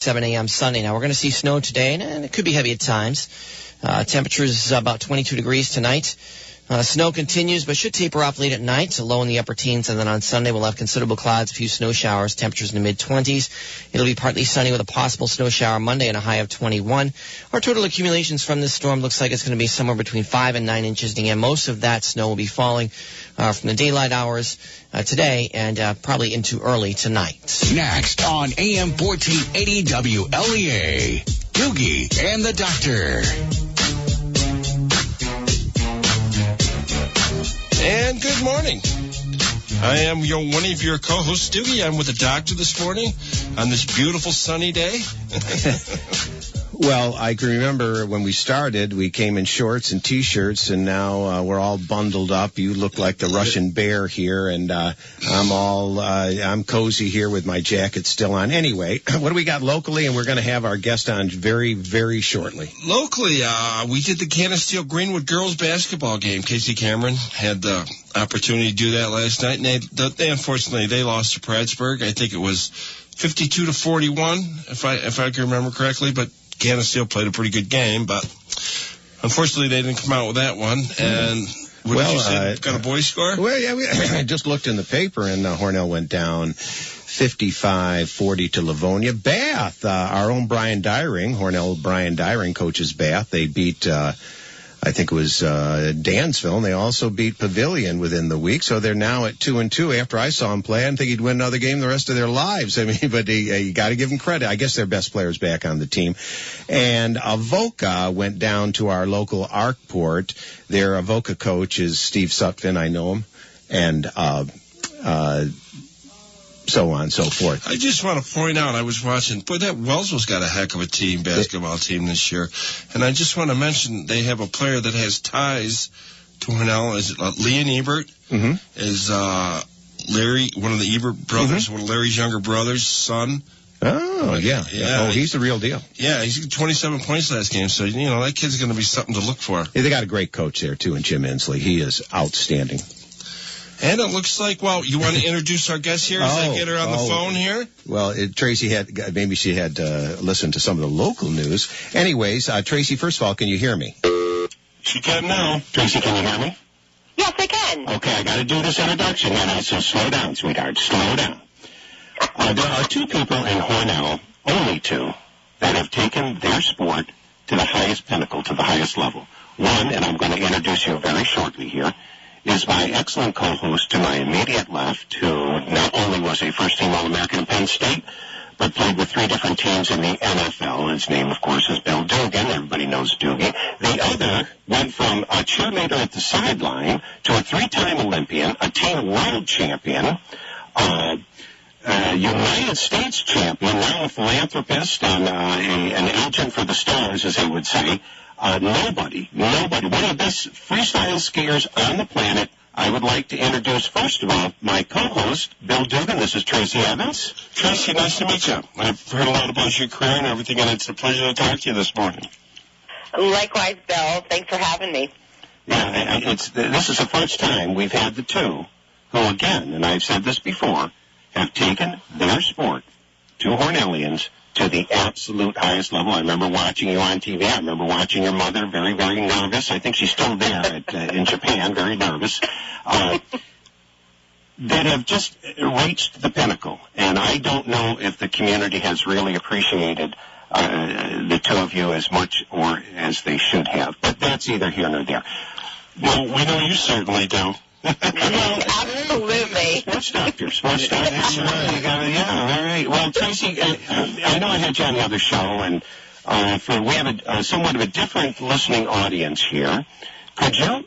7 a.m. Sunday. Now, we're going to see snow today, and it could be heavy at times. Temperatures about 22 degrees tonight. Snow continues, but should taper off late at night, low in the upper teens, and then on Sunday we'll have considerable clouds, a few snow showers, temperatures in the mid-20s. It'll be partly sunny with a possible snow shower Monday and a high of 21. Our total accumulations from this storm looks like it's going to be somewhere between 5 and 9 inches. And again, most of that snow will be falling from the daylight hours today and probably into early tonight. Next on AM 1480 WLEA, Doogie and the Doctor. And good morning. I am one of your co-hosts, Doogie. I'm with the doctor this morning on this beautiful sunny day. Well, I can remember when we started, we came in shorts and T-shirts, and now we're all bundled up. You look like the Russian bear here, and I'm cozy here with my jacket still on. Anyway, what do we got locally? And we're going to have our guest on very, very shortly. Locally, we did the Canisteel Greenwood girls basketball game. Casey Cameron had the opportunity to do that last night, and they unfortunately they lost to Prattsburg. I think it was 52-41, if I can remember correctly, but Canisteel played a pretty good game, but unfortunately they didn't come out with that one. And what did you say? Got a boys score? Well, yeah, I just looked in the paper, and Hornell went down 55-40 to Livonia. Bath, our own Brian Dyring, Hornell Brian Dyring coaches Bath. They beat, I think it was Dansville, and they also beat Pavilion within the week. So they're now at 2-2. After I saw him play, I didn't think he'd win another game the rest of their lives. I mean, but you got to give him credit. I guess their best player's back on the team. And Avoca went down to our local Arkport. Their Avoca coach is Steve Sutphin. I know him. And so on and so forth. I just want to point out, I was watching, boy, that Wellsville's got a heck of a team, basketball team this year. And I just want to mention they have a player that has ties to Hornell. Is Leon Ebert? Mm-hmm. Is Larry, one of the Ebert brothers, one of Larry's younger brothers' son. Oh, yeah. Oh, he's the real deal. Yeah, he's got 27 points last game, so, that kid's going to be something to look for. Yeah, they got a great coach there, too, in Jim Inslee. He is outstanding. And it looks like, well, you want to introduce our guest here as I get her on the phone here? Well, Tracy maybe she had listened to some of the local news. Anyways, Tracy, first of all, can you hear me? She can now. Tracy, can you hear me? Yes, I can. Okay, I got to do this introduction now, so slow down, sweetheart. Slow down. There are two people in Hornell, only two, that have taken their sport to the highest pinnacle, to the highest level. One, and I'm going to introduce you very shortly here, is my excellent co-host to my immediate left, who not only was a first-team All-American at Penn State, but played with 3 different teams in the NFL. His name, of course, is Bill Dugan. Everybody knows Doogie. The other went from a cheerleader at the sideline to a 3-time Olympian, a team world champion, United States champion, now a philanthropist and an agent for the stars, as they would say. Nobody, one of the best freestyle skiers on the planet. I would like to introduce, first of all, my co-host, Bill Dugan. This is Tracy Evans. Tracy, nice to meet you. I've heard a lot about your career and everything, and it's a pleasure to talk to you this morning. Likewise, Bill. Thanks for having me. Yeah, this is the first time we've had the two who, again, and I've said this before, have taken their sport to Hornellians to the absolute highest level. I remember watching you on TV. I remember watching your mother, very, very nervous. I think she's still there in Japan, very nervous. That have just reached the pinnacle. And I don't know if the community has really appreciated the two of you as much or as they should have. But that's either here nor there. Well, we know you certainly do. Absolutely. Sports doctor. That's right. You got it. Yeah, all right. Well, Tracy, I know I had you on the other show, and we have somewhat of a different listening audience here. Could you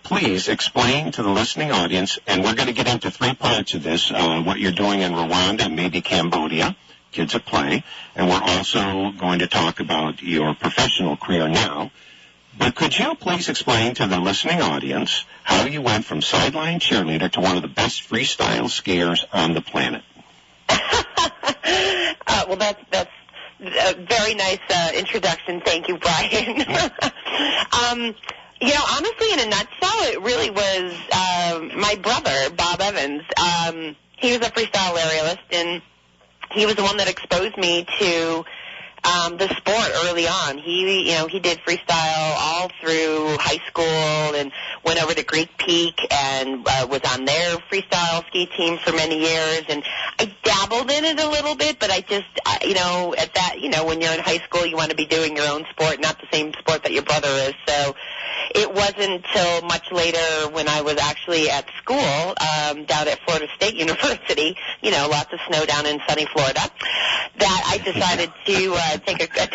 please explain to the listening audience, and we're going to get into 3 parts of this, what you're doing in Rwanda and maybe Cambodia, Kids at Play, and we're also going to talk about your professional career now. But could you please explain to the listening audience how you went from sideline cheerleader to one of the best freestyle skiers on the planet? Well, that's a very nice introduction. Thank you, Brian. Honestly, in a nutshell, it really was my brother, Bob Evans. He was a freestyle aerialist, and he was the one that exposed me to the sport early on. He did freestyle all through high school and went over to Greek Peak and was on their freestyle ski team for many years. And I dabbled in it a little bit, but I just, at that, when you're in high school, you want to be doing your own sport, not the same sport that your brother is. So it wasn't until much later when I was actually at school down at Florida State University, lots of snow down in sunny Florida, that I decided to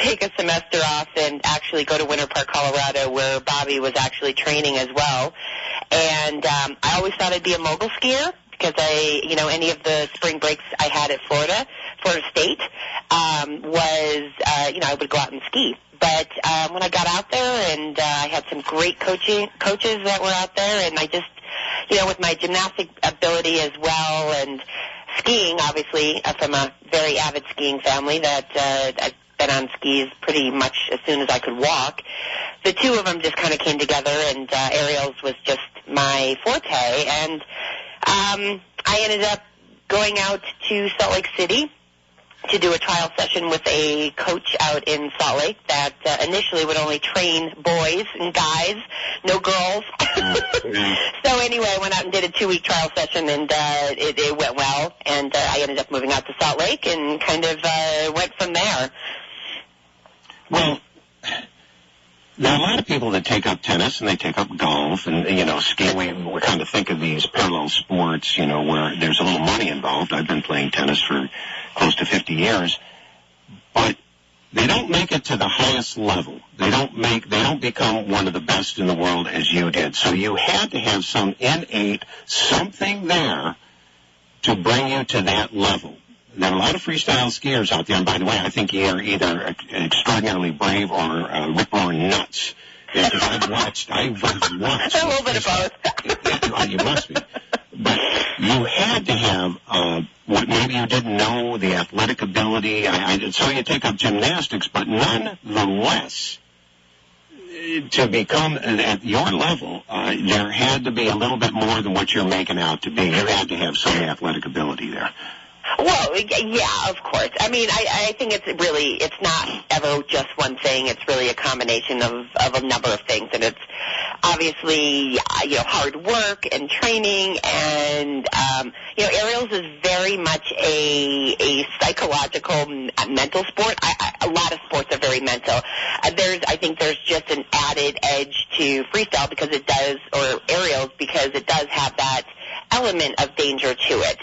take a semester off and actually go to Winter Park, Colorado, where Bobby was actually training as well. And I always thought I'd be a mogul skier because any of the spring breaks I had at Florida State I would go out and ski. But when I got out there and I had some great coaches that were out there, and I just, with my gymnastic ability as well and skiing, obviously, from a very avid skiing family that I've been on skis pretty much as soon as I could walk, the two of them just kind of came together, and aerials was just my forte. And I ended up going out to Salt Lake City to do a trial session with a coach out in Salt Lake that initially would only train boys and guys, no girls. So anyway, I went out and did a 2-week trial session, and it went well, and I ended up moving out to Salt Lake and kind of went from there. Well, there are a lot of people that take up tennis and they take up golf and, skiing. We kind of think of these parallel sports, where there's a little money involved. I've been playing tennis for close to 50 years, but they don't make it to the highest level. They don't become one of the best in the world as you did. So you had to have some innate something there to bring you to that level. There are a lot of freestyle skiers out there, and by the way, I think you're either extraordinarily brave or rip-roaring nuts. Because I've watched. A little bit of both. You must be. But you had to have what maybe you didn't know, the athletic ability. So you take up gymnastics, but nonetheless, to become at your level, there had to be a little bit more than what you're making out to be. You had to have some athletic ability there. Well, yeah, of course. I mean, I think it's not ever just one thing. It's really a combination of a number of things. And it's obviously, hard work and training. And, aerials is very much a psychological, mental sport. A lot of sports are very mental. I think there's just an added edge to freestyle because it does, or aerials, because it does have that element of danger to it.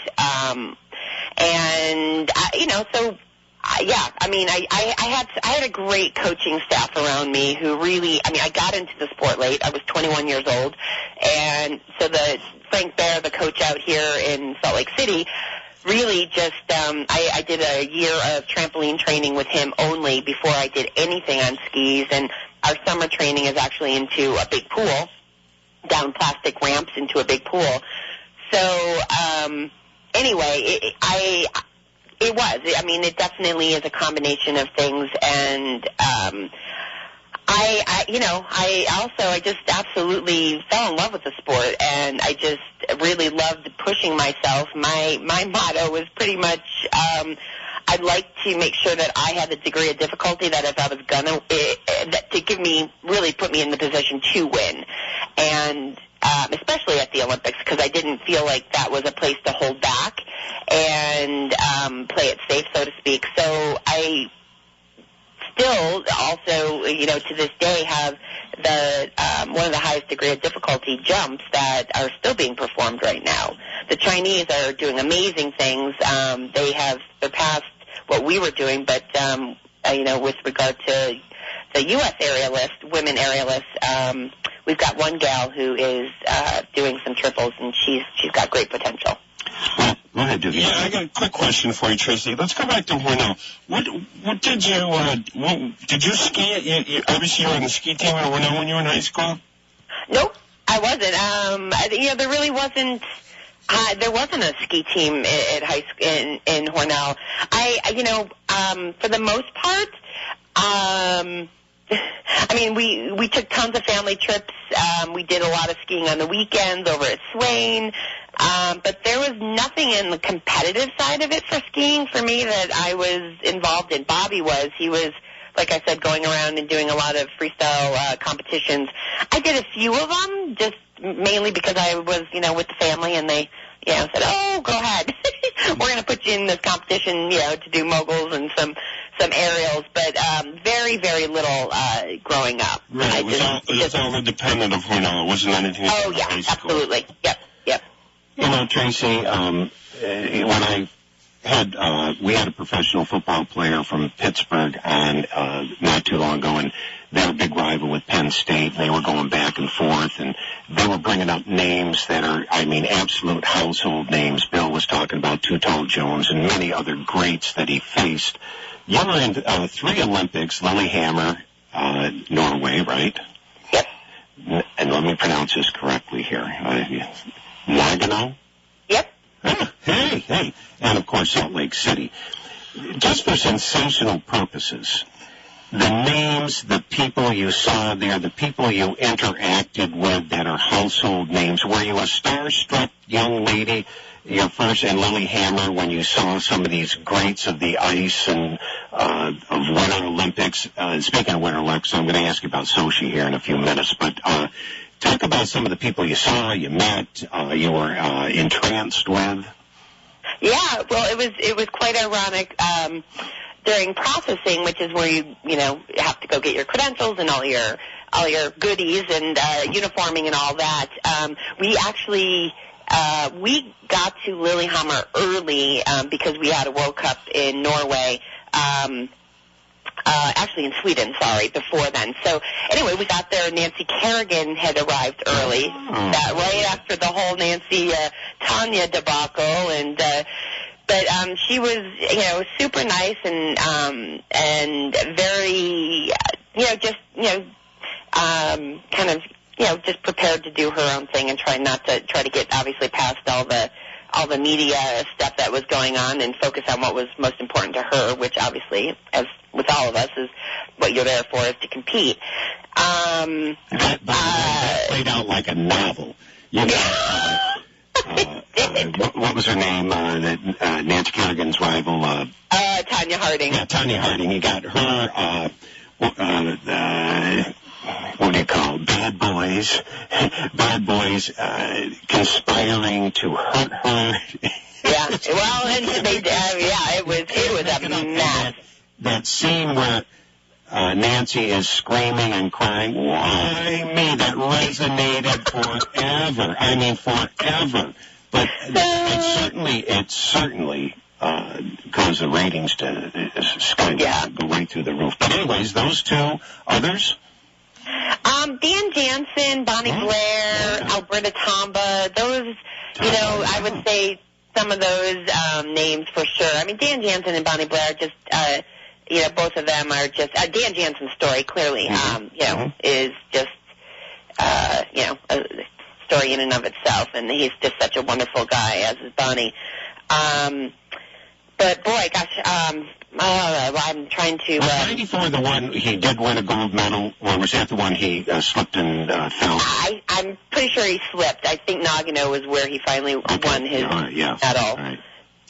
I had a great coaching staff around me who really, I got into the sport late. I was 21 years old. And so Frank Bear, the coach out here in Salt Lake City, really just, I did a year of trampoline training with him only before I did anything on skis. And our summer training is actually into a big pool, down plastic ramps into a big pool. So, anyway, it definitely is a combination of things, and I just absolutely fell in love with the sport, and I just really loved pushing myself. My motto was pretty much, I'd like to make sure that I had the degree of difficulty that if I was gonna, to put me in the position to win, and especially at the Olympics, because I didn't feel like that was a place to hold back and play it safe, so to speak. So I still also, to this day have the one of the highest degree of difficulty jumps that are still being performed right now. The Chinese are doing amazing things. They have surpassed what we were doing, but, with regard to the U.S. aerialist, women aerialists, we've got one gal who is doing some triples, and she's got great potential. Well, go ahead, Dugie. Yeah, I got a quick question for you, Tracy. Let's go back to Hornell. What did you ski? Obviously, you were on the ski team at Hornell when you were in high school? Nope, I wasn't. There really wasn't. There wasn't a ski team at high school in Hornell. For the most part, I mean, we took tons of family trips. We did a lot of skiing on the weekends over at Swain. But there was nothing in the competitive side of it for skiing for me that I was involved in. Bobby was. He was, like I said, going around and doing a lot of freestyle competitions. I did a few of them, just mainly because I was, with the family, and they, said, "Oh, go ahead. We're going to put you in this competition, to do moguls and some aerials." But very, very little growing up. Right. It was all independent of Hornell. It wasn't anything. Oh, yeah, absolutely. Yep. Tracy, when I had we had a professional football player from Pittsburgh on not too long ago, and they were a big rival with Penn State. They were going back and forth, and they were bringing up names that are, absolute household names. Bill was talking about Too Tall Jones and many other greats that he faced. You were in 3 Olympics, Lillehammer, Norway, right? Yep. And let me pronounce this correctly here. Nagano? Yep. Hey. And, of course, Salt Lake City. Just for sensational purposes, the names, the people you saw there, the people you interacted with that are household names, were you a starstruck young lady, your first in Lillehammer, when you saw some of these greats of the ice and of Winter Olympics? Speaking of Winter Olympics, I'm going to ask you about Sochi here in a few minutes, but talk about some of the people you saw, you met, you were entranced with. Yeah, well, it was quite ironic. During processing, which is where you have to go get your credentials and all your goodies and uniforming and all that. We actually we got to Lillehammer early because we had a World Cup in Norway. Actually in Sweden, before then. So anyway, we got there. Nancy Kerrigan had arrived early, right after the whole Nancy Tanya debacle, and but she was super nice and very kind of just prepared to do her own thing and try to get obviously past all the media stuff that was going on and focus on what was most important to her, which obviously, as with all of us, is what you're there for, is to compete. That played out like a novel. What was her name? Nancy Kerrigan's rival? Tanya Harding. Yeah, Tanya Harding. You got her, what do you call it? Bad boys conspiring to hurt her. Yeah, well, and it was a mess. That scene where Nancy is screaming and crying, "Why me?" That resonated forever. Forever. But it certainly caused the ratings to go right through the roof. But anyways, those two others. Dan Jansen, Bonnie Blair, Alberta Tomba, those, I would say some of those names for sure. Dan Jansen and Bonnie Blair just, both of them are just, Dan Jansen's story clearly, is just, a story in and of itself, and he's just such a wonderful guy, as is Bonnie. But boy, gosh, I'm trying to. 94, the one he did win a gold medal, or was that the one he slipped and fell? I'm pretty sure he slipped. I think Nagano was where he finally won his medal. Right.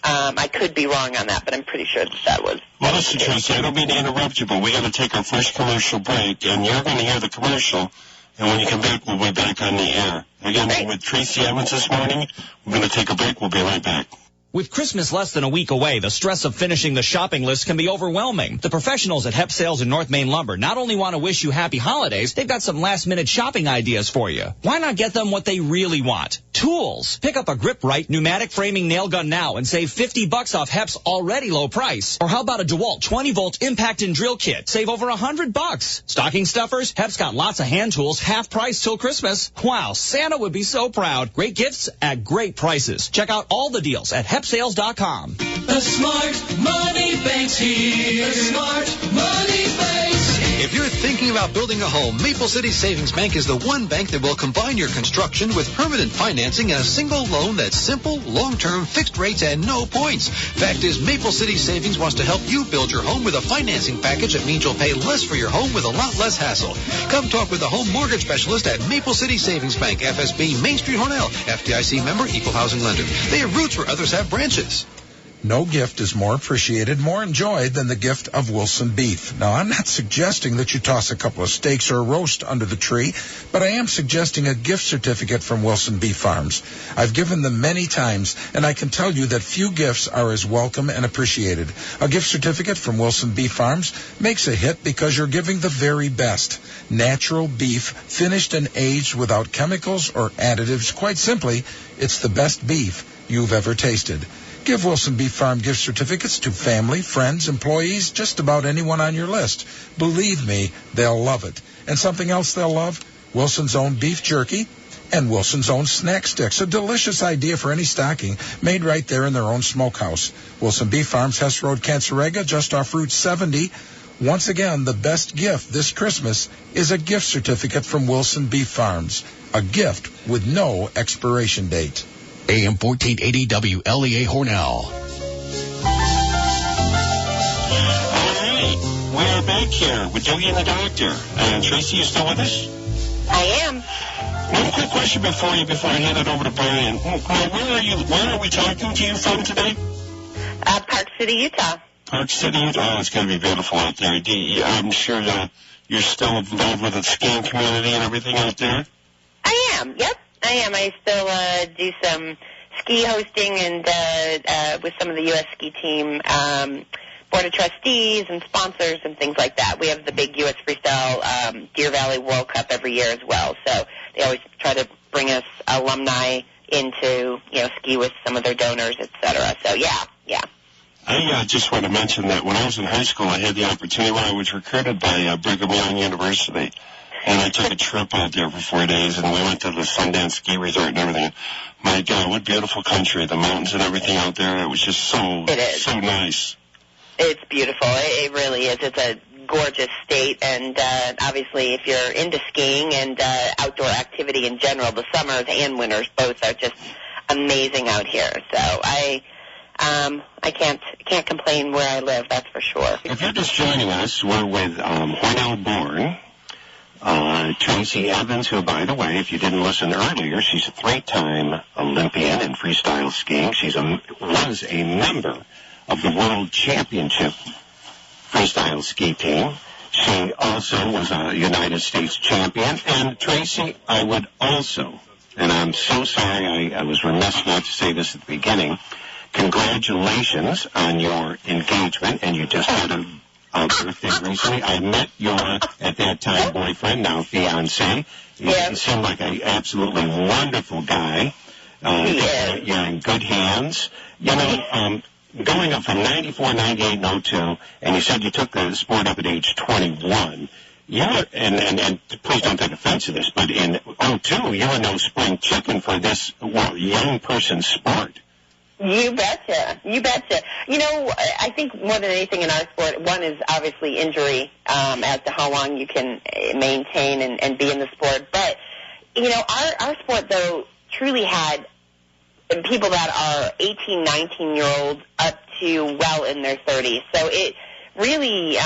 I could be wrong on that, but I'm pretty sure that was. Well, listen, Tracy, I don't mean to interrupt you, but we got to take our first commercial break, and you're going to hear the commercial. And when you come back, we'll be back on the air. Again, with Tracy Evans this morning, we're going to take a break. We'll be right back. With Christmas less than a week away, the stress of finishing the shopping list can be overwhelming. The professionals at Hep Sales and North Main Lumber not only want to wish you happy holidays, they've got some last-minute shopping ideas for you. Why not get them what they really want? Tools. Pick up a Grip-Right pneumatic framing nail gun now and save $50 off Hep's already low price. Or how about a DeWalt 20-volt impact and drill kit? Save over $100. Stocking stuffers? Hep's got lots of hand tools, half price till Christmas. Wow, Santa would be so proud. Great gifts at great prices. Check out all the deals at HepSales.com. The Smart Money Bank's here. The Smart Money Bank's here. If you're thinking about building a home, Maple City Savings Bank is the one bank that will combine your construction with permanent financing in a single loan that's simple, long-term, fixed rates, and no points. Fact is, Maple City Savings wants to help you build your home with a financing package that means you'll pay less for your home with a lot less hassle. Come talk with a home mortgage specialist at Maple City Savings Bank, FSB, Main Street, Hornell, FDIC member, equal housing lender. They have roots where others have branches. No gift is more appreciated, more enjoyed than the gift of Wilson beef. Now, I'm not suggesting that you toss a couple of steaks or a roast under the tree, but I am suggesting a gift certificate from Wilson Beef Farms. I've given them many times, and I can tell you that few gifts are as welcome and appreciated. A gift certificate from Wilson Beef Farms makes a hit because you're giving the very best. Natural beef, finished and aged without chemicals or additives. Quite simply, it's the best beef you've ever tasted. Give Wilson Beef Farm gift certificates to family, friends, employees, just about anyone on your list. Believe me, they'll love it. And something else they'll love? Wilson's own beef jerky and Wilson's own snack sticks. A delicious idea for any stocking, made right there in their own smokehouse. Wilson Beef Farms, Hess Road, Cancerega, just off Route 70. Once again, the best gift this Christmas is a gift certificate from Wilson Beef Farms. A gift with no expiration date. AM 1480 WLEA Hornell. All right, we're back here with Dougie and the Doctor. Tracy, you still with us? I am. One quick question before I hand it over to Brian. Where are we talking to you from today? Park City, Utah. Park City, Utah. Oh, it's going to be beautiful out there. I'm sure you're still involved with the skiing community and everything out there? I am, yep. I am. I still do some ski hosting and with some of the U.S. ski team, board of trustees and sponsors and things like that. We have the big U.S. Freestyle Deer Valley World Cup every year as well. So they always try to bring us alumni in to, ski with some of their donors, et cetera. So, yeah. I just want to mention that when I was in high school, I had the opportunity when I was recruited by Brigham Young University. And I took a trip out there for 4 days, and we went to the Sundance Ski Resort and everything. My God, what beautiful country. The mountains and everything out there. It was just so nice. It's beautiful. It really is. It's a gorgeous state, and obviously if you're into skiing and outdoor activity in general, the summers and winters both are just amazing out here. So I can't complain where I live, that's for sure. If you're just joining us, we're with Hornell born Tracy Evans, who, by the way, if you didn't listen earlier, she's a 3-time Olympian in freestyle skiing. She was a member of the World Championship freestyle ski team. She also was a United States champion. And, Tracy, I would also, and I'm so sorry I was remiss not to say this at the beginning, congratulations on your engagement, and you just had a birthday recently. I met your, at that time, boyfriend, now fiancé. He seemed like an absolutely wonderful guy. You're in good hands. Going up from 94, 98, and 02, and you said you took the sport up at age 21. And please don't take offense to this, but in 02, you were no spring chicken for this young person's sport. You betcha. I think more than anything in our sport, one is obviously injury as to how long you can maintain and be in the sport. But, our sport, though, truly had people that are 18, 19-year-olds up to well in their 30s. So it really,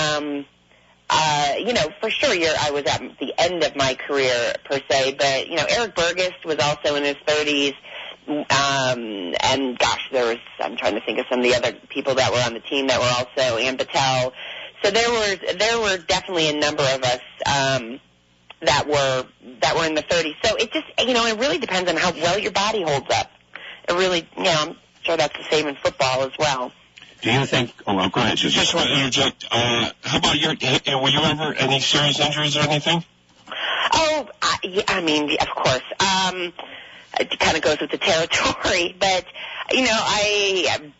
for sure I was at the end of my career, per se. But, Eric Burgess was also in his 30s. And gosh, I'm trying to think of some of the other people that were on the team that were also, Ann Patel. So there were definitely a number of us, that were in the 30s. So it just, it really depends on how well your body holds up. It really, I'm sure that's the same in football as well. Do you think, go ahead. Just want to interject, how about were you ever any serious injuries or anything? Oh, of course. It kind of goes with the territory, but, I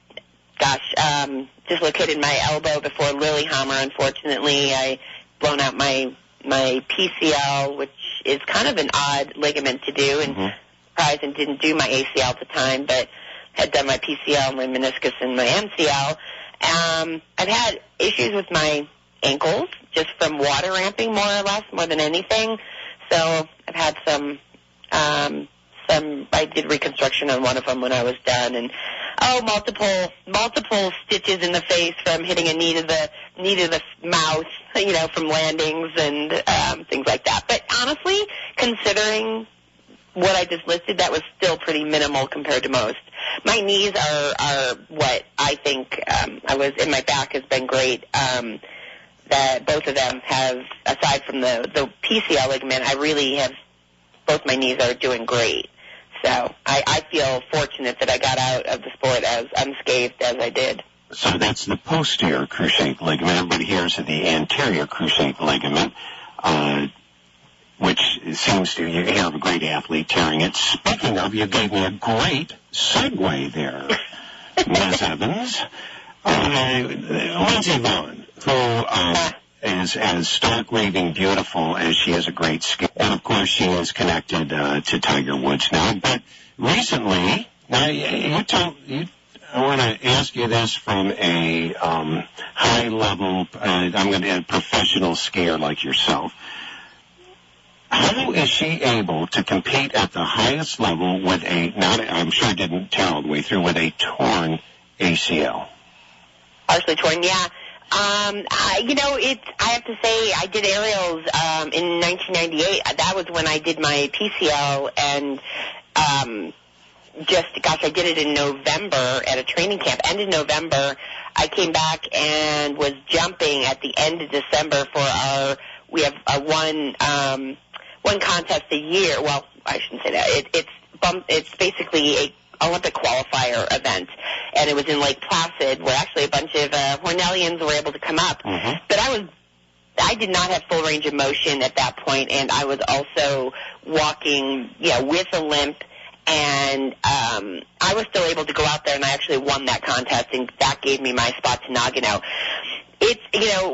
dislocated my elbow before Lillehammer, unfortunately. I blown out my PCL, which is kind of an odd ligament to do, and surprised and didn't do my ACL at the time, but had done my PCL, my meniscus, and my MCL. I've had issues with my ankles, just from water ramping more or less, more than anything. So I've had some, I did reconstruction on one of them when I was done, and multiple stitches in the face from hitting a knee to the mouth, from landings and things like that. But honestly, considering what I just listed, that was still pretty minimal compared to most. My knees are what I think in my back has been great. That both of them have, aside from the PCL ligament, I really have, both my knees are doing great. So I feel fortunate that I got out of the sport as unscathed as I did. So that's the posterior cruciate ligament. Everybody hears of the anterior cruciate ligament, which seems to, you hear of a great athlete tearing it. Speaking of, you gave me a great segue there, Ms. Evans. Lindsey Vonn, who is as stark raving beautiful as she is a great skier. And, of course, she is connected to Tiger Woods now. But recently, now I want to ask you this from a high-level, I'm going to add professional skier like yourself. How is she able to compete at the highest level with I'm sure it didn't tear all the way through, with a torn ACL? Partially torn, yeah. I have to say, I did aerials in 1998. That was when I did my PCL, and I did it in November at a training camp. End of November, I came back and was jumping at the end of December for we have one contest a year. Well, I shouldn't say that. It's basically a Olympic qualifier event, and it was in Lake Placid, where actually a bunch of Hornellians were able to come up. Mm-hmm. But I did not have full range of motion at that point, and I was also walking, with a limp, and I was still able to go out there, and I actually won that contest, and that gave me my spot to Nagano. It's,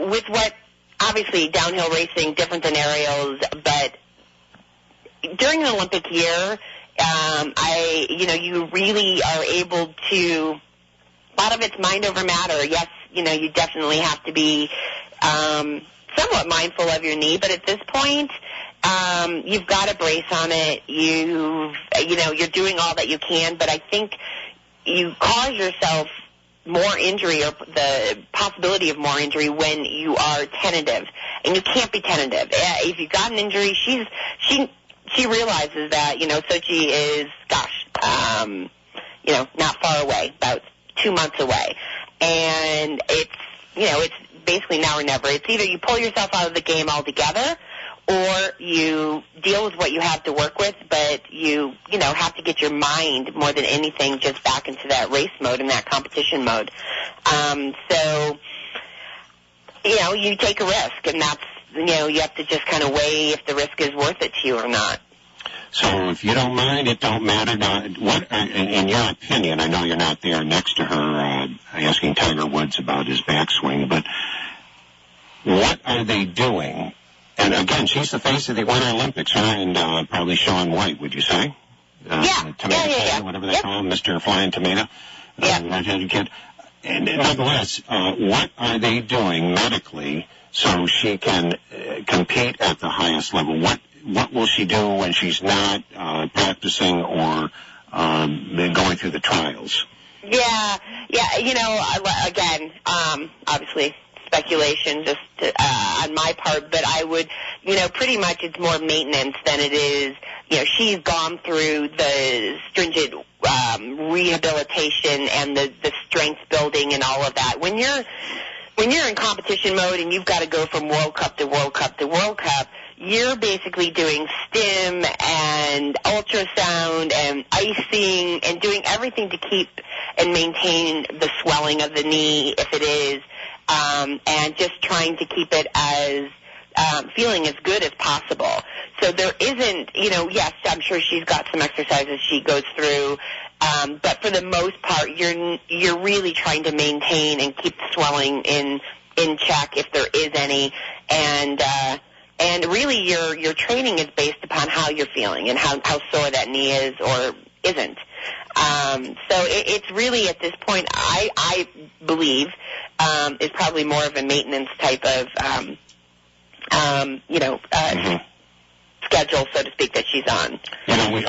with what, obviously, downhill racing, different than aerials, but during an Olympic year, you really are able to, a lot of it's mind over matter. Yes, you definitely have to be somewhat mindful of your knee, but at this point, you've got a brace on it. You're doing all that you can, but I think you cause yourself more injury, or the possibility of more injury, when you are tentative, and you can't be tentative. If you've got an injury, she realizes that, Sochi is, not far away, about 2 months away. And it's basically now or never. It's either you pull yourself out of the game altogether, or you deal with what you have to work with, but you have to get your mind, more than anything, just back into that race mode and that competition mode. So, you take a risk, and that's, you have to just kind of weigh if the risk is worth it to you or not. So if you don't mind, it don't matter. What, in your opinion, I know you're not there next to her asking Tiger Woods about his backswing, but what are they doing? And again, she's the face of the Winter Olympics, her and probably Shaun White, would you say? Yeah. Whatever they call him, Mr. Flying Tomato. Redheaded kid. And nonetheless, what are they doing medically so she can compete at the highest level? What will she do when she's not practicing or going through the trials? Yeah. Again, obviously speculation just on my part, but I would, pretty much it's more maintenance than it is, she's gone through the stringent rehabilitation and the strength building and all of that. When you're in competition mode and you've got to go from World Cup to World Cup to World Cup, you're basically doing stim and ultrasound and icing and doing everything to keep and maintain the swelling of the knee, if it is, and just trying to keep it as feeling as good as possible. So there isn't, yes, I'm sure she's got some exercises she goes through, but for the most part, you're really trying to maintain and keep the swelling in check, if there is any, and really your training is based upon how you're feeling and how sore that knee is or isn't. So it's really, at this point, I believe, is probably more of a maintenance type of, schedule, so to speak, that she's on.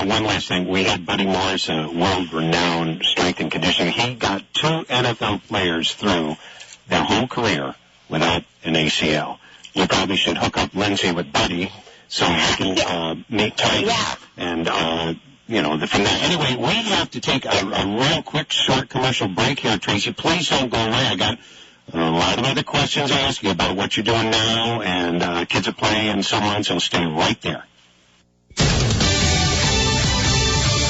One last thing. We had Buddy Morris, a world-renowned strength and conditioning. He got 2 NFL players through their whole career without an ACL. We probably should hook up Lindsay with Buddy so we can meet Tiger. Yeah. And, from that. Anyway, we have to take a real quick, short commercial break here, Tracy. Please don't go away. I got a lot of other questions to ask you about what you're doing now and kids are playing and so on, so stay right there.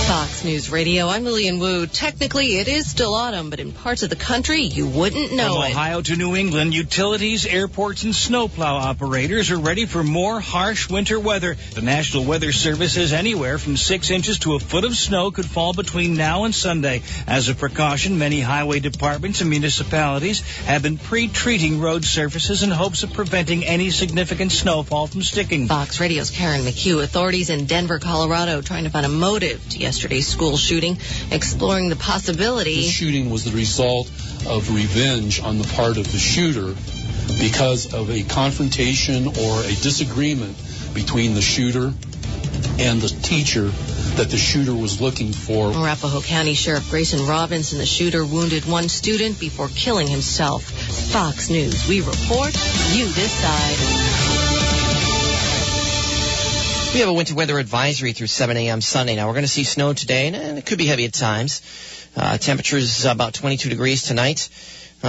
Fox News Radio, I'm Lillian Wu. Technically, it is still autumn, but in parts of the country, you wouldn't know From it. Ohio to New England, utilities, airports, and snowplow operators are ready for more harsh winter weather. The National Weather Service says anywhere from 6 inches to a foot of snow could fall between now and Sunday. As a precaution, many highway departments and municipalities have been pre-treating road surfaces in hopes of preventing any significant snowfall from sticking. Fox Radio's Karen McHugh. Authorities in Denver, Colorado, trying to find a motive to yesterday's school shooting, exploring the possibility. The shooting was the result of revenge on the part of the shooter because of a confrontation or a disagreement between the shooter and the teacher that the shooter was looking for. Arapahoe County Sheriff Grayson Robinson, the shooter, wounded one student before killing himself. Fox News, we report, you decide. We have a winter weather advisory through 7 a.m. Sunday. Now, we're going to see snow today, and it could be heavy at times. Temperatures about 22 degrees tonight.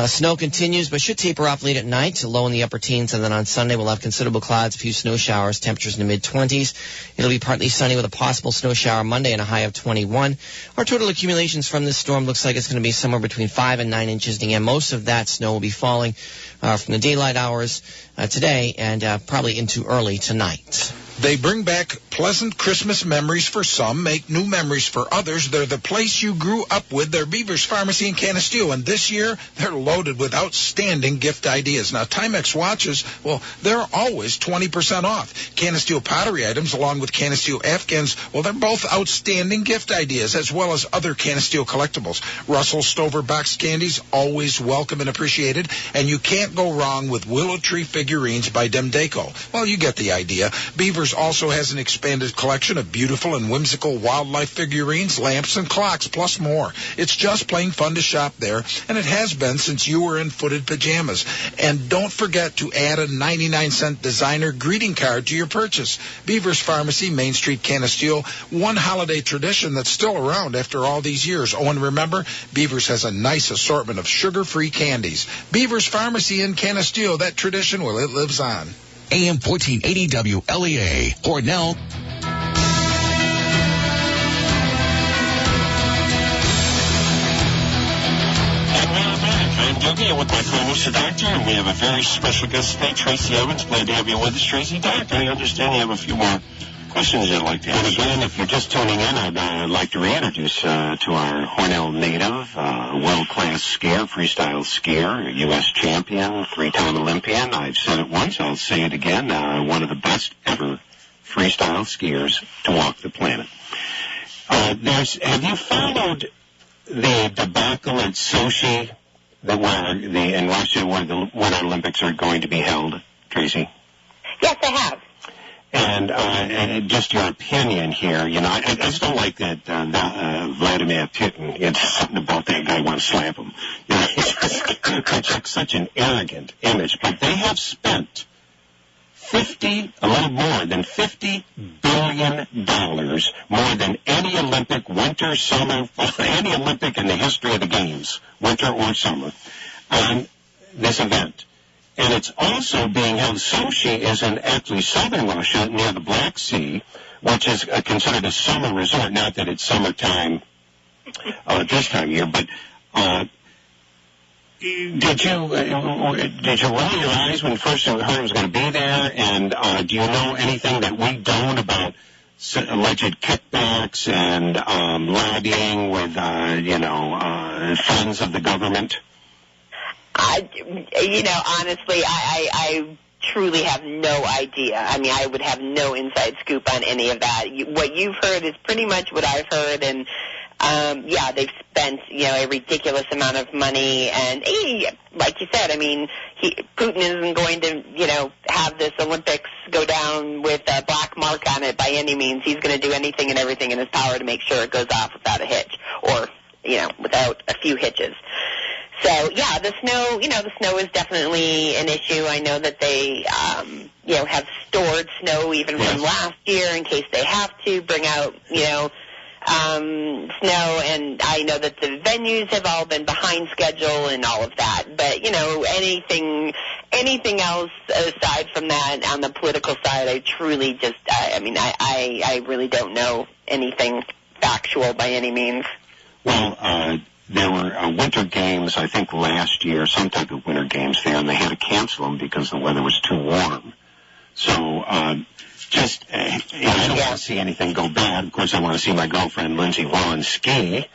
Snow continues, but should taper off late at night, low in the upper teens, and then on Sunday we'll have considerable clouds, a few snow showers, temperatures in the mid-20s. It'll be partly sunny with a possible snow shower Monday and a high of 21. Our total accumulations from this storm looks like it's going to be somewhere between 5 and 9 inches. Again, most of that snow will be falling from the daylight hours today and probably into early tonight. They bring back pleasant Christmas memories for some, make new memories for others. They're the place you grew up with. They're Beaver's Pharmacy in Canisteo, and this year they're loaded with outstanding gift ideas. Now, Timex watches, well, they're always 20% off. Canisteo pottery items, along with Canisteo Afghans, well, they're both outstanding gift ideas, as well as other Canisteo collectibles. Russell Stover box candies, always welcome and appreciated, and you can't go wrong with Willow Tree figurines by Demdeco. Well, you get the idea. Beaver's also has an expanded collection of beautiful and whimsical wildlife figurines, lamps, and clocks, plus more. It's just plain fun to shop there, and it has been since you were in footed pajamas. And don't forget to add a 99-cent designer greeting card to your purchase. Beaver's Pharmacy, Main Street, Canisteo, one holiday tradition that's still around after all these years. Oh, and remember, Beaver's has a nice assortment of sugar-free candies. Beaver's Pharmacy in Canisteo, that tradition, well, it lives on. AM 1480 WLEA, Hornell. And we're back. I'm Dugie with my co-host, the Doctor, and we have a very special guest today, Tracy Evans. Glad to have you with us, Tracy. Doc, I understand you have a few more questions you'd like to ask. And again, if you're just tuning in, I'd like to reintroduce to our Hornell native, world-class skier, freestyle skier, U.S. champion, three-time Olympian. I've said it once, I'll say it again, one of the best ever freestyle skiers to walk the planet. Have you followed the debacle at Sochi in Russia where the Winter Olympics are going to be held, Tracy? Yes, I have. And just your opinion here, I just don't like that Vladimir Putin. It's something about that guy. I want to slap him. It's such an arrogant image. But they have spent a little more than $50 billion, more than any Olympic, winter, summer, any Olympic in the history of the games, winter or summer, on this event. And it's also being held. Sochi is in actually southern Russia near the Black Sea, which is considered a summer resort. Not that it's summertime this time of year, but did you roll your eyes when first you heard it was going to be there? And do you know anything that we don't about alleged kickbacks and lobbying with funds of the government? Honestly, I truly have no idea. I mean, I would have no inside scoop on any of that. What you've heard is pretty much what I've heard, and yeah, they've spent, a ridiculous amount of money. And like you said, I mean, Putin isn't going to, have this Olympics go down with a black mark on it by any means. He's going to do anything and everything in his power to make sure it goes off without a hitch or, without a few hitches. So, yeah, the snow is definitely an issue. I know that they, have stored snow even from last year in case they have to bring out, snow, and I know that the venues have all been behind schedule and all of that. But, anything else aside from that on the political side, I truly just, I really don't know anything factual by any means. Well, there were winter games, I think last year, some type of winter games there, and they had to cancel them because the weather was too warm. So, I don't want to see anything go bad. Of course, I want to see my girlfriend, Lindsey Vonn, ski,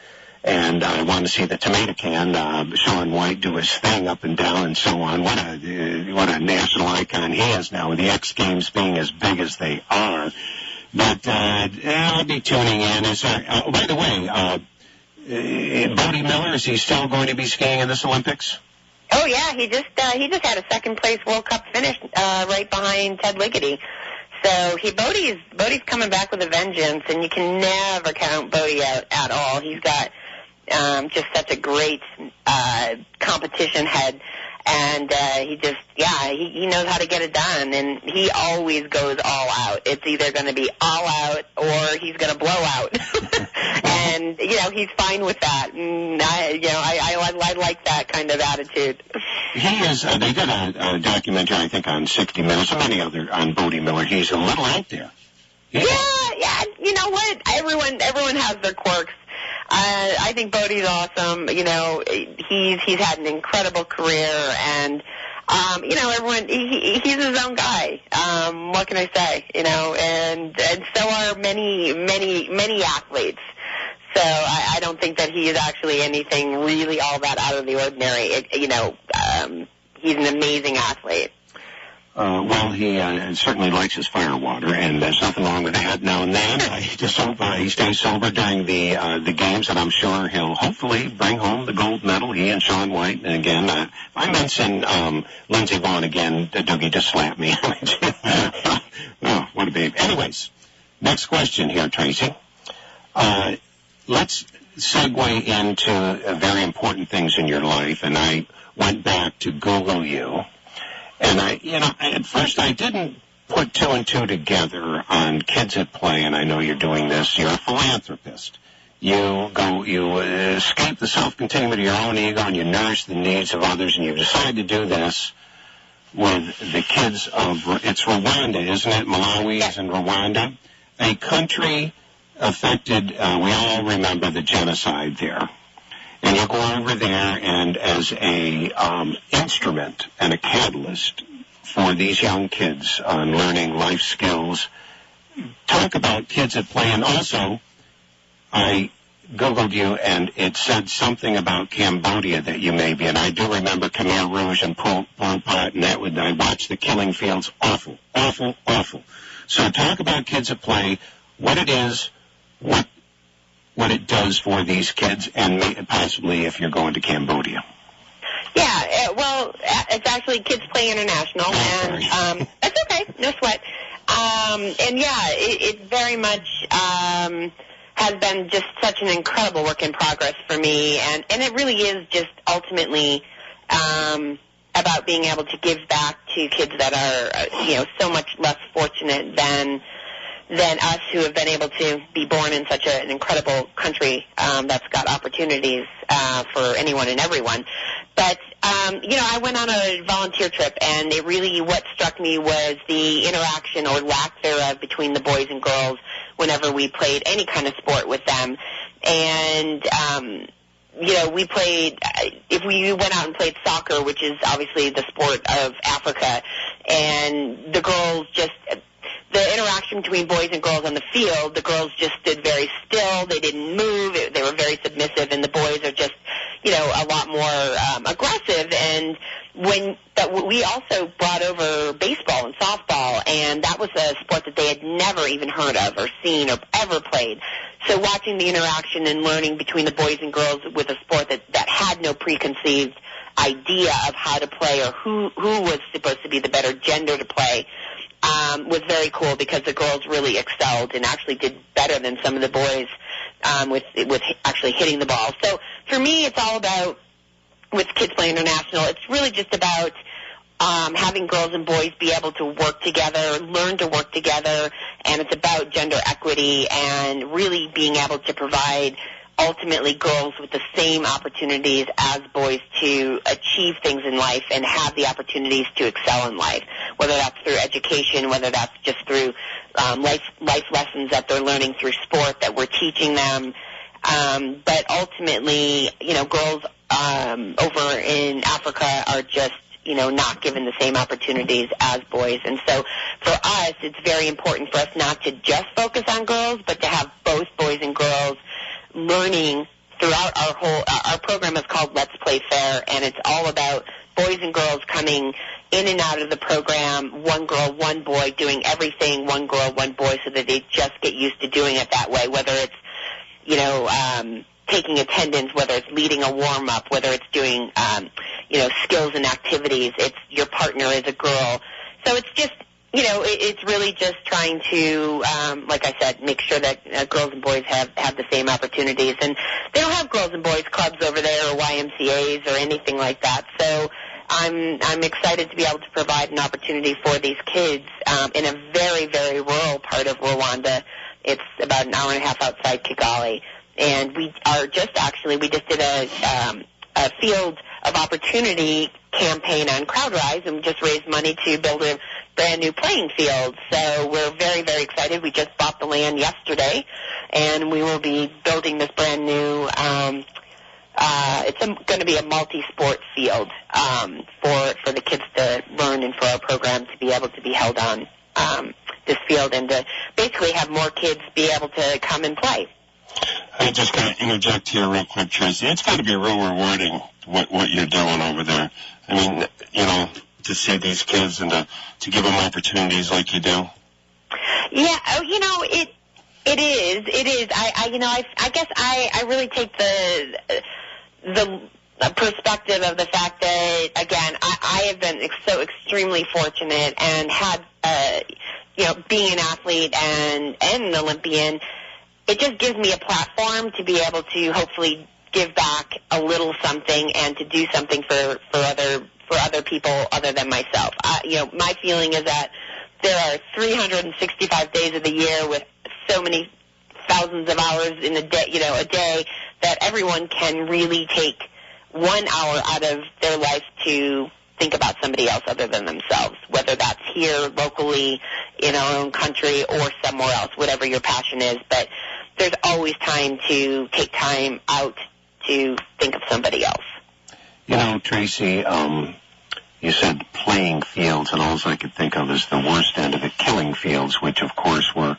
and I want to see the tomato can, Shaun White, do his thing up and down and so on. What a national icon he is now, with the X Games being as big as they are. But I'll be tuning in. By the way, Bodie Miller, is he still going to be skiing in this Olympics? Oh yeah, he just had a second place World Cup finish right behind Ted Ligety. So Bodie's coming back with a vengeance, and you can never count Bodie out at all. He's got just such a great competition head, and he knows how to get it done, and he always goes all out. It's either going to be all out or he's going to blow out. And he's fine with that. And I like that kind of attitude. He is. They did a documentary, I think, on 60 Minutes, and many other on Bodie Miller. He's a little out there. Yeah. You know what? Everyone has their quirks. I think Bodie's awesome. He's had an incredible career, and everyone. He's his own guy. What can I say? And so are many athletes. So I don't think that he is actually anything really all that out of the ordinary. He's an amazing athlete. Well, he certainly likes his fire water, and there's nothing wrong with that now and then. I just hope he stays sober during the games, and I'm sure he'll hopefully bring home the gold medal, he and Shaun White. And again, if I mention Lindsey Vonn again, Dougie just slapped me. Oh, what a babe. Anyways, next question here, Tracy. Let's segue into very important things in your life, and I went back to Google you. And at first I didn't put two and two together on Kids at Play, and I know you're doing this. You're a philanthropist. You escape the self-containment of your own ego, and you nourish the needs of others, and you decide to do this with the kids of, it's Rwanda, isn't it? Malawi is in Rwanda. A country affected, we all remember the genocide there. And you go over there, and as a instrument and a catalyst for these young kids on learning life skills, talk about Kids at Play. And also, I Googled you, and it said something about Cambodia that you may be. And I do remember Khmer Rouge and Pol Pot, and I watched the killing fields. Awful, awful, awful. So talk about Kids at Play, what it is, what it does for these kids, and possibly if you're going to Cambodia. Yeah, well, it's actually Kids Play International, and that's okay, no sweat. And yeah, it very much has been just such an incredible work in progress for me, and it really is just ultimately about being able to give back to kids that are so much less fortunate than us, who have been able to be born in such an incredible country that's got opportunities for anyone and everyone. But, I went on a volunteer trip, and what struck me was the interaction or lack thereof between the boys and girls whenever we played any kind of sport with them. And, we played, if we went out and played soccer, which is obviously the sport of Africa, and the girls the interaction between boys and girls on the field, the girls just stood very still. They didn't move. They were very submissive, and the boys are just, a lot more aggressive. And we also brought brought over baseball and softball, and that was a sport that they had never even heard of or seen or ever played. So watching the interaction and learning between the boys and girls with a sport that had no preconceived idea of how to play or who was supposed to be the better gender to play was very cool, because the girls really excelled and actually did better than some of the boys with actually hitting the ball. So for me, it's all about, with Kids Play International, it's really just about having girls and boys be able to work together, learn to work together, and it's about gender equity and really being able to provide ultimately girls with the same opportunities as boys to achieve things in life and have the opportunities to excel in life, whether that's through education, whether that's just through life lessons that they're learning through sport that we're teaching them. But ultimately, girls over in Africa are just, not given the same opportunities as boys. And so for us, it's very important for us not to just focus on girls, but to have both boys and girls learning throughout our program is called Let's Play Fair, and it's all about boys and girls coming in and out of the program, one girl, one boy, doing everything, one girl, one boy, so that they just get used to doing it that way, whether it's, taking attendance, whether it's leading a warm-up, whether it's doing, skills and activities. It's your partner is a girl. So it's just, it's really just trying to, like I said, make sure that girls and boys have the same opportunities. And they don't have girls and boys clubs over there or YMCAs or anything like that. So I'm excited to be able to provide an opportunity for these kids in a very, very rural part of Rwanda. It's about an hour and a half outside Kigali. And we just did a field of opportunity campaign on CrowdRise, and just raised money to build a brand new playing field. So we're very, very excited. We just bought the land yesterday, and we will be building this brand new, it's going to be a multi-sport field for the kids to learn and for our program to be able to be held on this field and to basically have more kids be able to come and play. I just got to interject here real quick, Tracy. It's got to be real rewarding what you're doing over there. I mean, to see these kids and to give them opportunities like you do. Yeah, it is. It is. I guess I really take the perspective of the fact that, again, I have been so extremely fortunate and had, being an athlete and an Olympian. It just gives me a platform to be able to hopefully give back a little something and to do something for other people other than myself. My feeling is that there are 365 days of the year with so many thousands of hours in a day that everyone can really take 1 hour out of their life to think about somebody else other than themselves, whether that's here locally in our own country or somewhere else, whatever your passion is. But there's always time to take time out to think of somebody else. Tracy, you said playing fields, and all I could think of is the worst end of it, killing fields, which of course were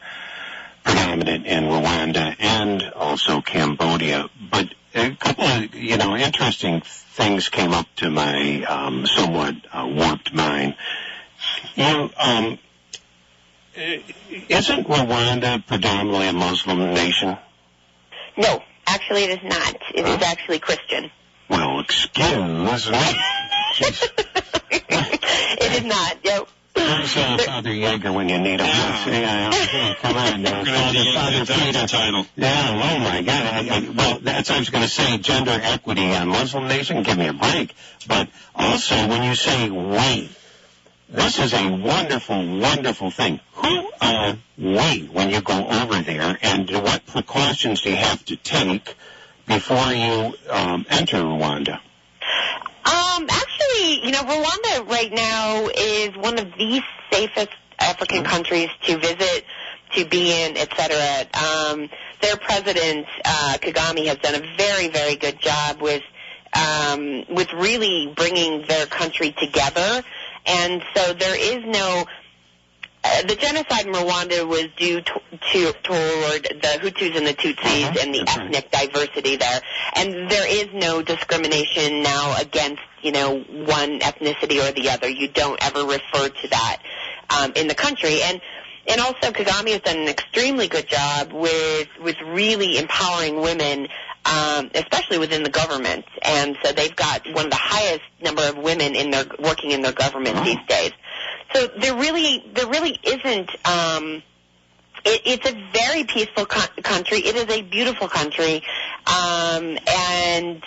predominant in Rwanda and also Cambodia. But a couple of, interesting things came up to my somewhat warped mind. Isn't Rwanda predominantly a Muslim nation? No, actually it is not. It is actually Christian. Well, excuse me. It is not. Yep. Where's Father Yeager when you need him? Come on. Father Peter. Title. Yeah, oh my God. Well, that's what I was going to say, gender equity on Muslim nation, give me a break. But also, when you say we, this is a wonderful, wonderful thing. Who are we when you go over there, and what precautions do you have to take before you enter Rwanda? Actually, Rwanda right now is one of the safest African countries to visit, to be in, etc. Their president, Kagame, has done a very, very good job with really bringing their country together. And so there is no, The genocide in Rwanda was due toward the Hutus and the Tutsis and the ethnic diversity there. And there is no discrimination now against, one ethnicity or the other. You don't ever refer to that in the country. And also Kagame has done an extremely good job with really empowering women, especially within the government. And so they've got one of the highest number of women working in their government these days. So there really isn't. It's a very peaceful country. It is a beautiful country, and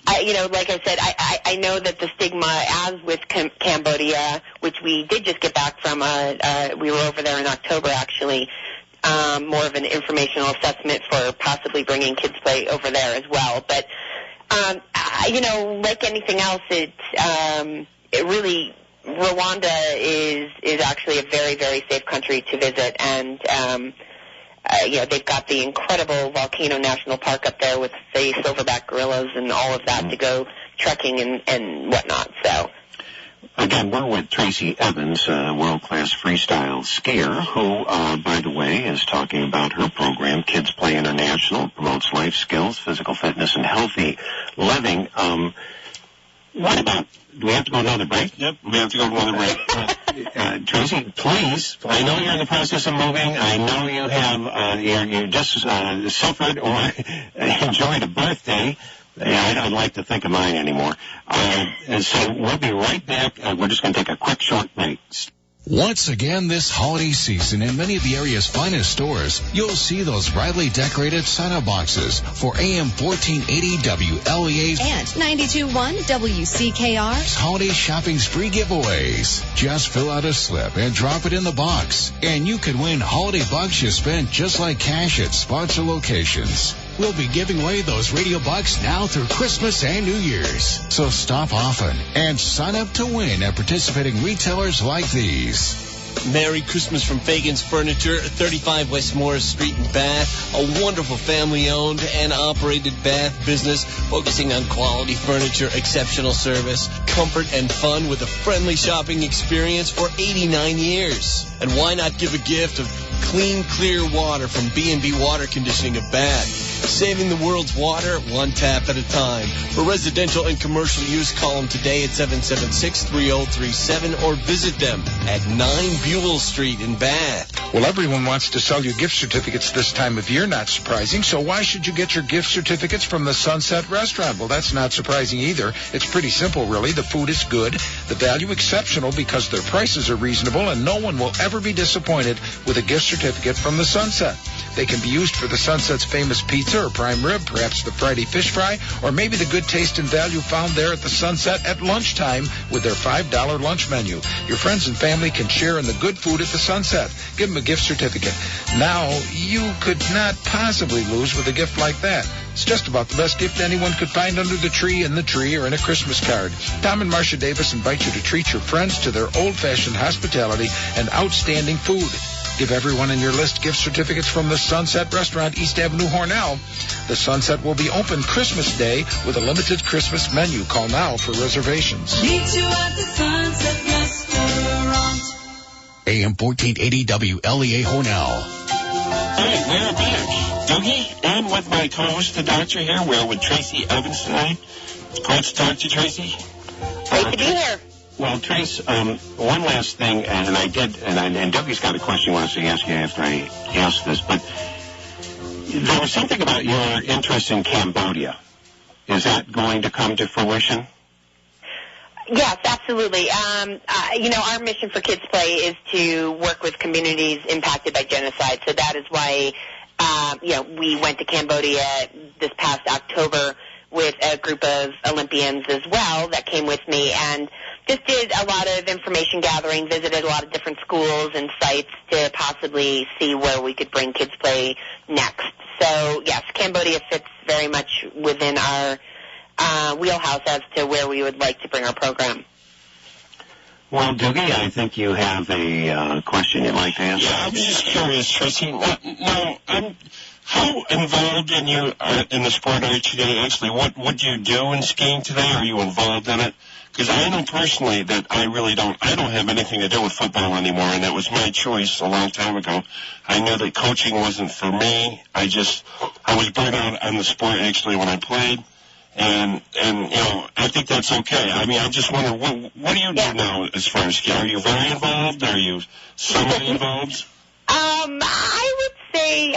like I said, I know that the stigma, as with Cambodia, which we did just get back from. We were over there in October, actually. More of an informational assessment for possibly bringing Kids Play over there as well. But like anything else, it really. Rwanda is actually a very, very safe country to visit, and they've got the incredible Volcano National Park up there with the silverback gorillas and all of that to go trekking and whatnot. So, again, we're with Tracy Evans, a world-class freestyle skier, who, by the way, is talking about her program, Kids Play International, promotes life skills, physical fitness, and healthy living. What about? Do we have to go to another break? Yep, we have to go to another break. Tracy, please, I know you're in the process of moving. I know you have, you just suffered or enjoyed a birthday. I don't like to think of mine anymore. And so we'll be right back. We're just going to take a quick short break. Once again this holiday season, in many of the area's finest stores, you'll see those brightly decorated sign-up boxes for AM 1480 WLEA's and 92.1 WCKR's holiday shopping spree giveaways. Just fill out a slip and drop it in the box, and you could win holiday bucks you spent just like cash at sponsor locations. We'll be giving away those radio bucks now through Christmas and New Year's. So stop often and sign up to win at participating retailers like these. Merry Christmas from Fagan's Furniture, 35 West Morris Street in Bath. A wonderful family-owned and operated Bath business focusing on quality furniture, exceptional service, comfort, and fun with a friendly shopping experience for 89 years. And why not give a gift of clean, clear water from B&B Water Conditioning of Bath? Saving the world's water one tap at a time. For residential and commercial use, call them today at 776-3037 or visit them at 9 Buell Street in Bath. Well, everyone wants to sell you gift certificates this time of year, not surprising. So why should you get your gift certificates from the Sunset Restaurant? Well, that's not surprising either. It's pretty simple, really. The food is good, the value exceptional because their prices are reasonable, and no one will ever be disappointed with a gift certificate from the Sunset. They can be used for the Sunset's famous pizza or prime rib, perhaps the Friday fish fry, or maybe the good taste and value found there at the Sunset at lunchtime with their $5 lunch menu. Your friends and family can share in the good food at the Sunset. Give them a gift certificate. Now, you could not possibly lose with a gift like that. It's just about the best gift anyone could find under the tree, in the tree, or in a Christmas card. Tom and Marcia Davis invite you to treat your friends to their old-fashioned hospitality and outstanding food. Give everyone in your list gift certificates from the Sunset Restaurant, East Avenue, Hornell. The Sunset will be open Christmas Day with a limited Christmas menu. Call now for reservations. Meet you at the Sunset Restaurant. AM 1480 WLEA Hornell. All right, we're back. Dougie, and with my co-host, the doctor here. We're with Tracy Evans tonight. Great to talk to you, Tracy. Great to be here. Well, Trace, one last thing, and Dougie's got a question he wants to ask you after I ask this, but there was something about your interest in Cambodia. Is that going to come to fruition? Yes, absolutely. Our mission for Kids Play is to work with communities impacted by genocide, so that is why, we went to Cambodia this past October with a group of Olympians as well that came with me, and just did a lot of information gathering, visited a lot of different schools and sites to possibly see where we could bring Kids Play next. So, yes, Cambodia fits very much within our wheelhouse as to where we would like to bring our program. Well, Dougie, I think you have a question you'd like to ask. Yeah, I was just curious, Tracy. Now, how involved in the sport are you today? Actually, what do you do in skiing today? Are you involved in it? Because I know personally that I don't have anything to do with football anymore, and that was my choice a long time ago. I knew that coaching wasn't for me. I was burnt out on the sport actually when I played, and I think that's okay. I mean, I just wonder, what do you do now as far as skiing? Are you very involved? Are you semi-involved? I would say,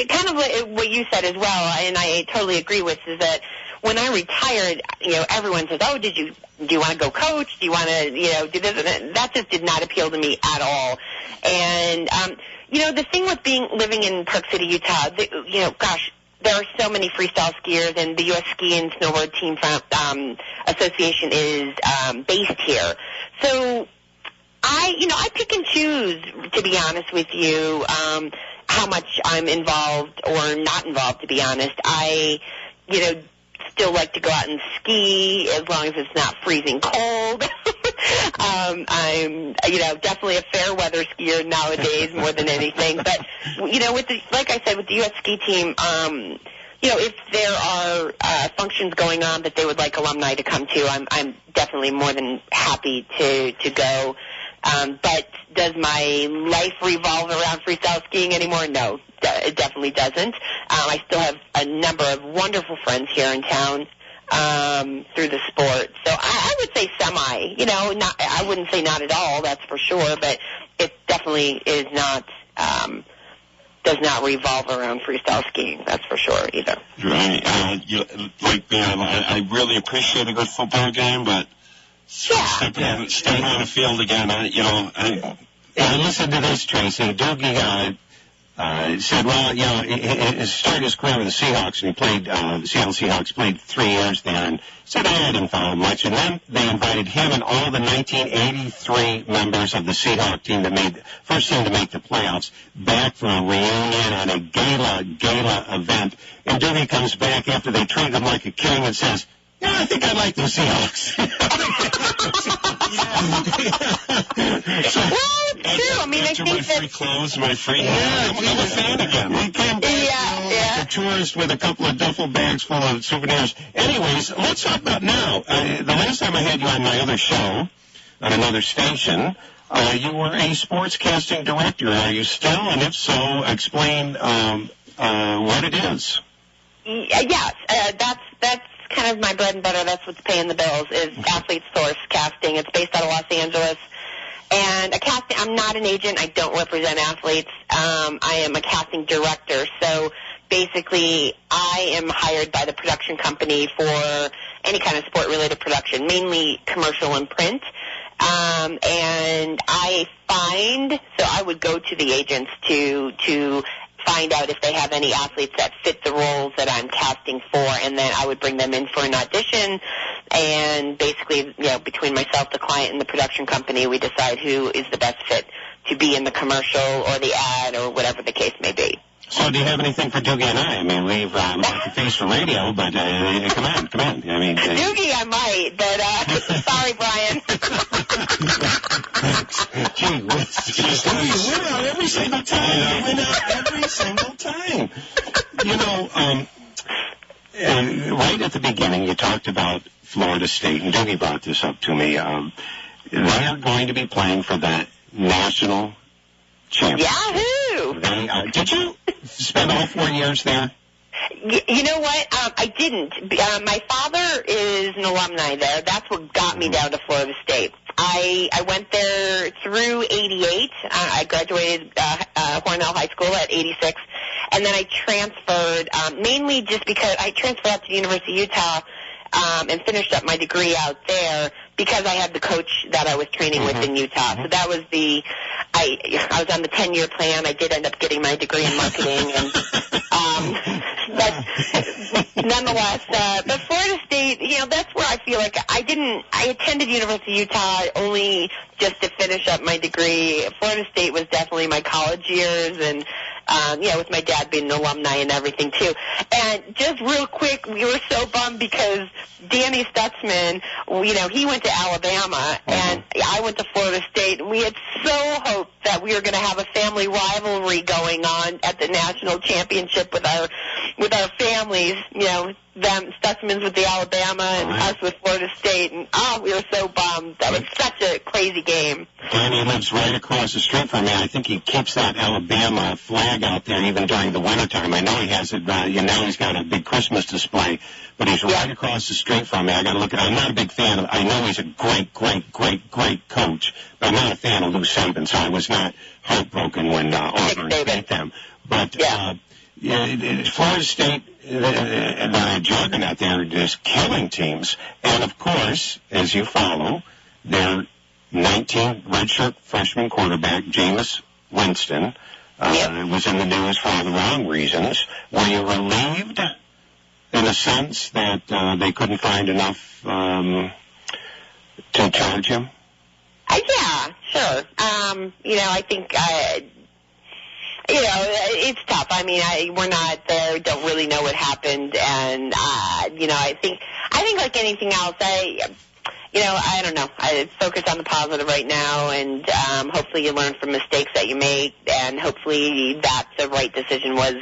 kind of what you said as well, and I totally agree with, is that when I retired, everyone says, "Oh, do you want to go coach? Do you want to, do this?" And that just did not appeal to me at all. And the thing with living in Park City, Utah, there are so many freestyle skiers, and the U.S. Ski and Snowboard Team Association is based here. So I pick and choose, to be honest with you, how much I'm involved or not involved, to be honest. I, still like to go out and ski as long as it's not freezing cold. I'm, definitely a fair weather skier nowadays more than anything. But, like I said, with the U.S. Ski Team, if there are functions going on that they would like alumni to come to, I'm definitely more than happy to go. But does my life revolve around freestyle skiing anymore? No, it definitely doesn't. I still have a number of wonderful friends here in town through the sport. So I would say semi. I wouldn't say not at all, that's for sure, but it definitely is not, does not revolve around freestyle skiing, that's for sure either. Right. Like me, I really appreciate a good football game, but staying on the field again, I listened to this, Tracy. Dugie said, well, he started his career with the Seahawks, and he played, the Seattle Seahawks played 3 years there, and said, I didn't follow much. And then they invited him and all the 1983 members of the Seahawk team first team to make the playoffs back for a reunion on a gala event. And Dugie comes back after they treated him like a king and says, yeah, I think I like the Seahawks. Well, it's true. I mean, I think my free clothes, my free I'm a fan again. He came back, like a tourist with a couple of duffel bags full of souvenirs. Anyways, let's talk about now. The last time I had you on my other show, on another station, you were a sportscasting director. Are you still? And if so, explain what it is. Yes, that's kind of my bread and butter. That's what's paying the bills, is Athlete Source Casting. It's based out of Los Angeles. And I'm not an agent. I don't represent athletes. I am a casting director. So basically, I am hired by the production company for any kind of sport-related production, mainly commercial and print. And I would go to the agents to find out if they have any athletes that fit the roles that I'm casting for, and then I would bring them in for an audition, and basically, between myself, the client, and the production company, we decide who is the best fit to be in the commercial or the ad or whatever the case may be. So do you have anything for Dugie and I? I mean, we've got the face for radio, but come on. I mean, Dugie, I might, but sorry, Brian. Gee, you win out every single time. Right at the beginning, you talked about Florida State, and Dugie brought this up to me. They are going to be playing for the national championship. Yahoo! Did you spend all 4 years there? You know what? I didn't. My father is an alumni there. That's what got me down to Florida State. I went there through 88. I graduated Hornell High School at 86. And then I transferred, mainly just because I transferred out to the University of Utah and finished up my degree out there because I had the coach that I was training with in Utah. So that was I was on the 10-year plan. I did end up getting my degree in marketing, and but nonetheless, but Florida State, that's where I feel like I attended University of Utah only just to finish up my degree. Florida State was definitely my college years, and with my dad being an alumni and everything too. And just real quick, we were so bummed because Danny Stutzman, he went to Alabama and I went to Florida State, and we had so hoped that we were going to have a family rivalry going on at the national championship with our our families, them specimens with the Alabama and us with Florida State, and we were so bummed. That was such a crazy game. And he lives right across the street from me. I think he keeps that Alabama flag out there even during the wintertime. I know he has it, he's got a big Christmas display, but he's right across the street from me. I got to look at it. I'm not a big fan of, I know he's a great coach, but I'm not a fan of Lou Saban, so I was not heartbroken when Auburn beat them. But Florida State, the juggernaut there, just killing teams. And, of course, as you follow, their 19 redshirt freshman quarterback, Jameis Winston, was in the news for all the wrong reasons. Were you relieved in a sense that they couldn't find enough to charge him? Yeah, sure. I think... it's tough. I mean, we're not there, don't really know what happened, and I think like anything else, I don't know. I focus on the positive right now, and hopefully you learn from mistakes that you make, and hopefully that the right decision was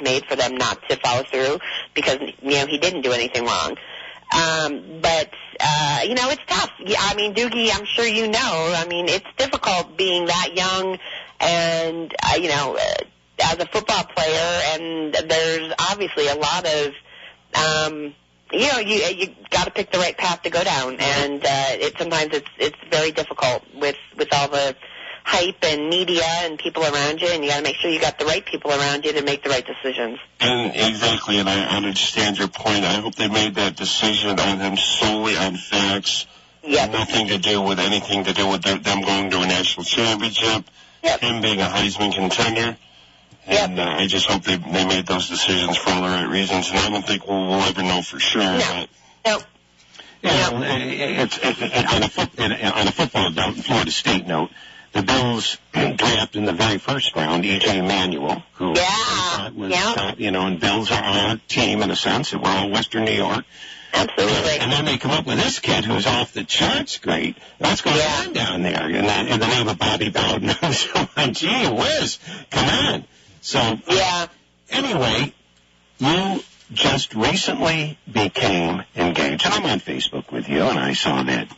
made for them not to follow through, because he didn't do anything wrong. But it's tough. I mean, Doogie, I'm sure you know. I mean, it's difficult being that young. And, as a football player, and there's obviously a lot of, you got to pick the right path to go down. And sometimes it's very difficult with all the hype and media and people around you, and you got to make sure you got the right people around you to make the right decisions. And exactly, and I understand your point. I hope they made that decision on him solely on facts. Yep. Nothing to do with anything to do with them going to a national championship. Yep. Him being a Heisman contender, and I just hope they made those decisions for all the right reasons. And I don't think we'll ever know for sure. No. But It's on a football note, Florida State note, the Bills drafted in the very first round E.J. Manuel, who was top, and Bills are our team in a sense. We're all Western New York. Absolutely. And then they come up with this kid who's off the charts great. What's going on down there? In the name of Bobby Bowden. So, gee whiz, come on. So, anyway, you just recently became engaged. And I'm on Facebook with you, and I saw that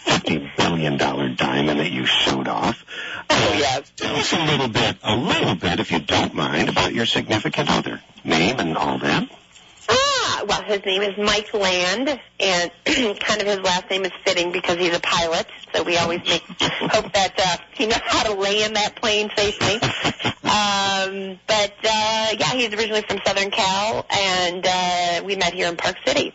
$50 billion diamond that you showed off. Tell us a little bit, if you don't mind, about your significant other, name and all that. Well, his name is Mike Land, and kind of his last name is fitting because he's a pilot, so we always hope that he knows how to land that plane safely. He's originally from Southern Cal, and we met here in Park City.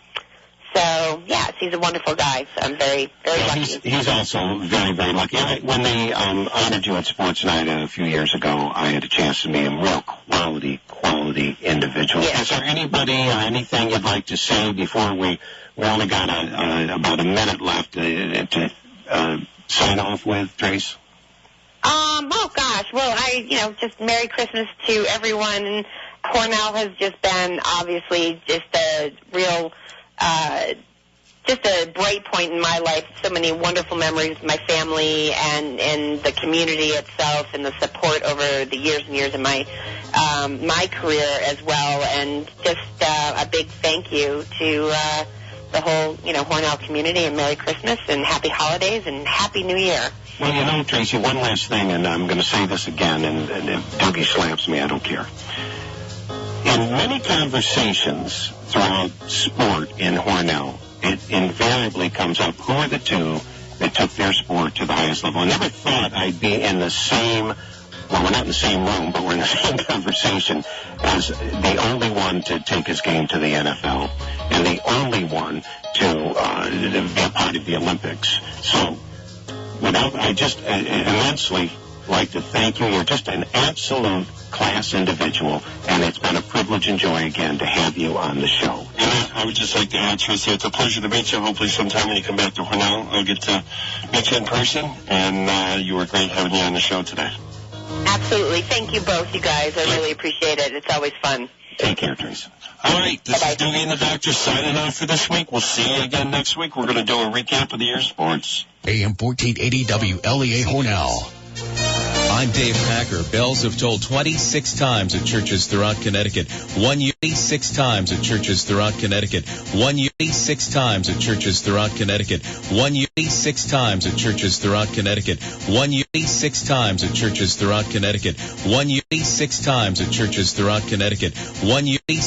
So, he's a wonderful guy, so I'm very, very lucky. He's also very, very lucky. When they honored you at Sports Night a few years ago, I had a chance to meet him. Real quality individual. Yes. Is there anybody or anything you'd like to say before we only got about a minute left to sign off with, Trace? Well, just Merry Christmas to everyone. Cornell has just been, obviously, just a real... just a bright point in my life. So many wonderful memories with my family and the community itself, and the support over the years and years of my career as well. And just a big thank you to the whole Hornell community, and Merry Christmas and Happy Holidays and Happy New Year. Well, Tracy, one last thing, and I'm going to say this again, and if Dougie slaps me, I don't care. In many conversations throughout sport in Hornell, it invariably comes up, who are the two that took their sport to the highest level? I never thought I'd be in the same, well, we're not in the same room, but we're in the same conversation as the only one to take his game to the NFL and the only one to be a part of the Olympics. So, I just immensely like to thank you. You're just an absolute class individual, and it's been a privilege and joy again to have you on the show. And I would just like to add, Tracy, it's a pleasure to meet you. Hopefully sometime when you come back to Hornell, I'll get to meet you in person, and you were great having you on the show today. Absolutely. Thank you both, you guys. I really appreciate it. It's always fun. Take care, Tracy. All right, this is Dougie and the Doctor signing off for this week. We'll see you again next week. We're going to do a recap of the year's sports. AM 1480 WLEA Hornell. I'm Dave Packer. Bells have tolled 26 times at churches throughout Connecticut. 1 year, 6 times at churches throughout Connecticut. 1 year, 6 times at churches throughout Connecticut. 1 year, 6 times at churches throughout Connecticut. 1 year, 6 times at churches throughout Connecticut. 1 year, 6 times at churches throughout Connecticut. 1 year, 6